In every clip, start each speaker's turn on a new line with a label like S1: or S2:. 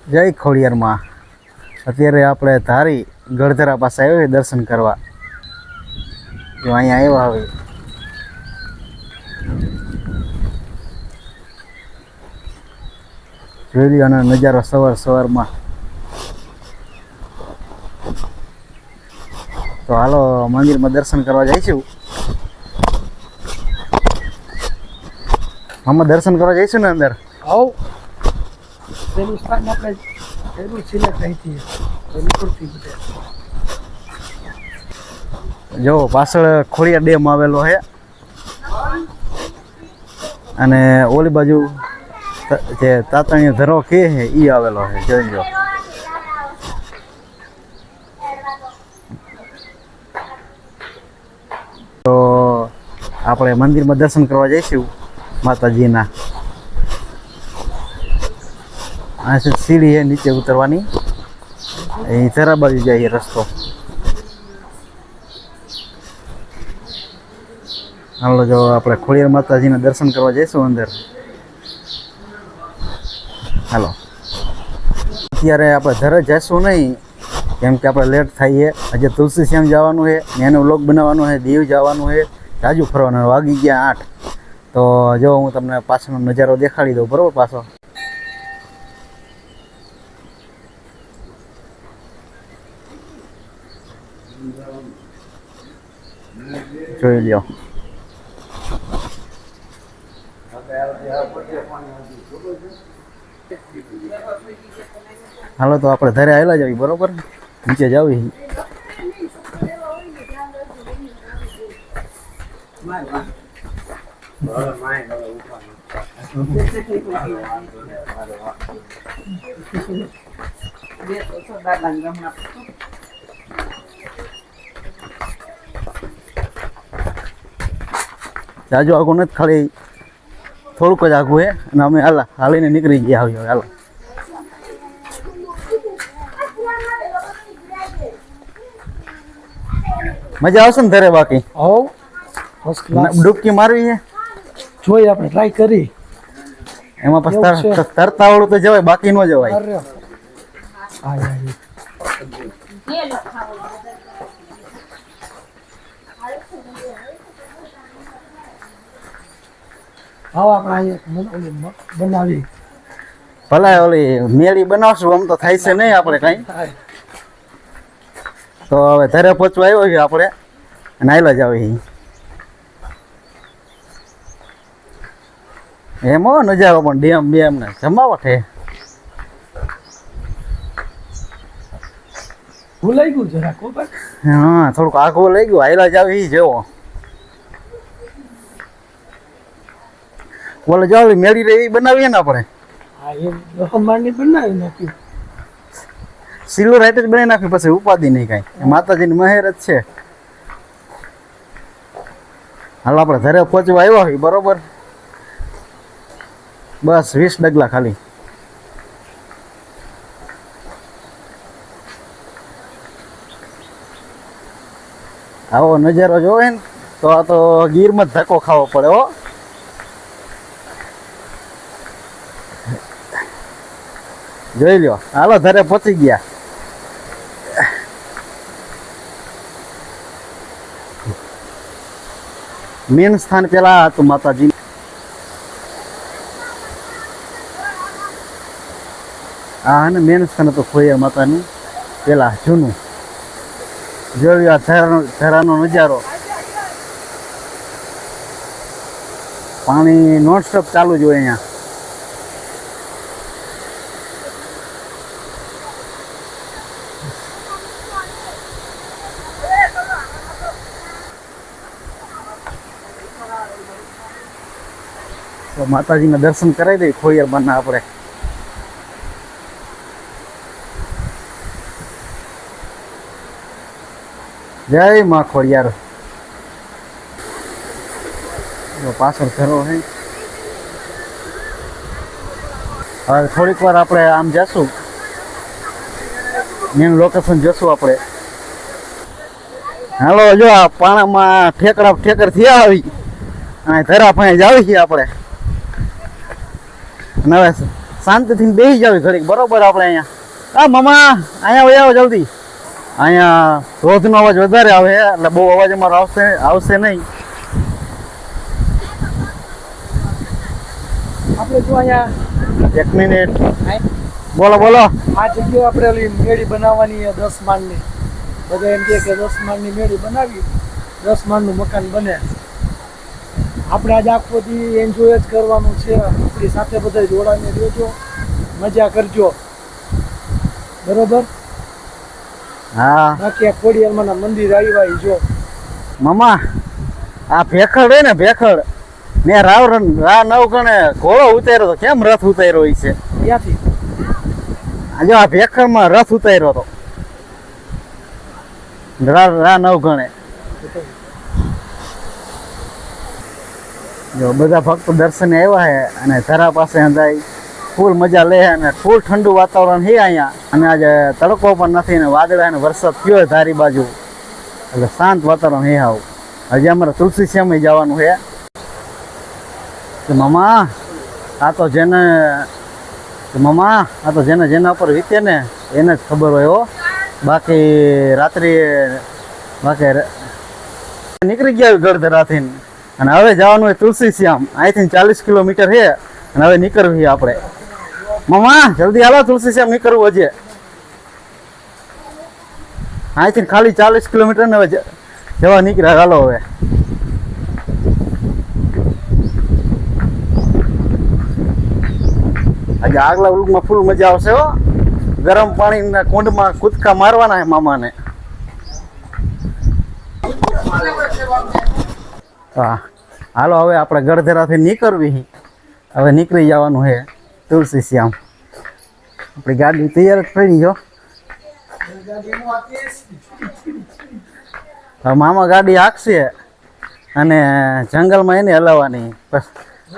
S1: જય ખોડિયારમાં. અત્યારે આપણે ધારી ગળધરા પાસે આવ્યા દર્શન કરવા. જો અહીંયા આવ્યા હવે જોઈ લ્યો અને નજારો સવારમાં. તો હાલો મંદિરમાં દર્શન કરવા જઈશું. આમાં દર્શન કરવા જઈશું ને અંદર.
S2: આવ પેલું સ્થાન આપણે પેલું સિલેક્ટ થઈ હતી
S1: જો પાછળ ખોડિયાર ડેમ આવેલો છે અને ઓલી બાજુ જે તાતણીય ધરો કે છે એ આવેલો છે. જોઈ લો. તો આપણે મંદિરમાં દર્શન કરવા જઈશું માતાજીના. આ સીડી છે નીચે ઉતરવાની, એ ધરા બાજુ જાય રસ્તો. હાલો જો આપણે ખોડિયાર માતાજીના દર્શન કરવા જઈશું અંદર. હાલો અત્યારે આપણે ધરે જઈશું નહીં, કેમ કે આપણે લેટ થાય છે. આજે તુલસી શ્યામ જવાનું છે, એનો વ્લોગ બનાવવાનો છે, દીવ જવાનું છે, જાજુ ફરવાનું. વાગી ગયા 8. તો જો હું તમને પાછળનો નજારો દેખાડી દઉં. બરાબર? પાછો જોઈ લ્યો. હાલો તો આપણે ઘરે આવેલા જવી. બરોબર? નીચે જાવી. જાજુ આગું નથી, ખાલી થોડુંક જ આગું હે અને અમે હાલીને નીકળી ગયા આવી. હાલો મજા આવશે ને ધરે? બાકી
S2: આવ ફર્સ્ટ ક્લાસ.
S1: ડૂબકી મારવી છે,
S2: જોઈએ આપણે ટ્રાય કરી.
S1: એમાં પછી તરતા આવડું તો જવાય, બાકી ન જવાય.
S2: બનાવી
S1: ભલા ઓલી મેળી બનાવશું. આમ તો થાય છે નહીં આપણે કઈ. તો હવે ઘરે પહોંચવા આવ્યો છે આપણે અને આયલા જ આવી. એમાં નજારો પણ ડેમ બેમ ને જમાવટ હે.
S2: ભૂલાઈ ગયું જરાક.
S1: હા થોડુંક આઘું લઈ ગયું. આયલા જ આવી જેવો. બોલે જો મેળી રહી બનાવીએ ને આપણે.
S2: બનાવી નાખ્યું.
S1: સિલ્વર રાઈટ જ બનાવી નાખ્યું. પછી ઉપાધિ નહીં કાંઈ. માતાજીની મહેર જ છે. હાલ આપણે ઘરે પહોંચવા આવ્યા હોય. બરોબર? બસ 20 ડગલા ખાલી. આવો નજારો જોવે ને તો આ તો ગીરમાં જ ધક્કો ખાવો પડે. હો જોઈ લ્યો. હાલો ઘરે પહોંચી ગયા. મેન સ્થાન પેલા હતું માતાજી. આ ને મેન સ્થાન હતું ખોડિયાર માતાનું પેલા જૂનું. જોયું આ ધરાનો નજારો. પાણી નોન સ્ટોપ ચાલુ જ હોય અહીંયા. તો માતાજીના દર્શન કરાવી દઈએ ખોડિયાર માના આપણે. જય માં ખોડિયાર. પાછળ ઘરો છે. હવે થોડીક વાર આપણે આમ જશું, એનું લોકેશન જોશું આપણે. હાલો જો આ પાણામાં ઠેકર થયા આવી અને ધરા પાસે જ આવી છીએ આપણે. અને હવે શાંતિથી બેસી જાવ ઘડીક બરોબર આપણે અહીંયા. હા મામા અહીંયા વહી આવો જલ્દી. અહીંયા રોજનો અવાજ વધારે આવે એટલે બહુ અવાજ અમારો આવશે નહીં.
S2: આપણે જો અહીંયા
S1: 1 મિનિટ
S2: આ
S1: બોલો બોલો.
S2: જગ્યાએ આપણે ઓલી મેળી બનાવવાની 10 માળની. બધા એમ કહે કે 10 માળની મેળી બનાવી 10 માળનું મકાન બને. આપણે આજે આખો દી એન્જોય જ કરવાનું છે. આપણી સાથે બધા જોડાને રહેજો, મજા કરજો, બરોબર.
S1: હા
S2: બાકી આ ખોડિયારમાંના મંદિર આવ્યા જો
S1: મામા આ ભેખડ હોય ને ભેખડ ને રા નવ ગણે ઘોડો ઉતાર્યો તો કેમ રથ ઉતાર્યો હોય છે?
S2: ત્યાંથી
S1: જો આ ભેખડમાં રથ ઉતાર્યો હતો રા નવ ગણે. જો બધા ભક્તો દર્શને આવ્યા છે અને ધરા પાસે જાય ફૂલ મજા લે અને ફૂલ ઠંડુ વાતાવરણ છે અહીંયા. અને આજે તડકો પણ નથી ને વાદળા અને વરસાદ થયો છે ધારી બાજુ એટલે શાંત વાતાવરણ છે. આવું હજી અમારે તુલસી શ્યામે જવાનું છે. મામા આ તો જેને જેના ઉપર વીતે ને એને જ ખબર હોય હો. બાકી રાત્રે નીકળી ગયા ગઢધરાથી અને હવે જવાનું હોય તુલસી શ્યામ. અહીંથી 40 કિલોમીટર છે અને હવે નીકળવી આપણે. મામા જલ્દી હાલો તુલસી શ્યામ નીકળવું હજી. અહીંથી ખાલી 40 કિલોમીટર ને હવે જવા નીકળ્યા. હાલો હવે આજે આગલા ઉલગમાં ફૂલ મજા આવશે હો. ગરમ પાણીના કુંડમાં કૂદકા મારવાના છે મામાને. હા હાલો હવે આપણે ગઢધરાથી નીકળવી. હવે નીકળી જવાનું છે તુલસી શ્યામ. આપણી ગાડી તૈયાર જ પડી જો. હવે મામા ગાડી હાંકશે અને જંગલમાં એને હલાવવાની. બસ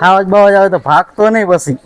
S1: આવાજ બાવાજ આવે તો ભાગતો નહીં પછી.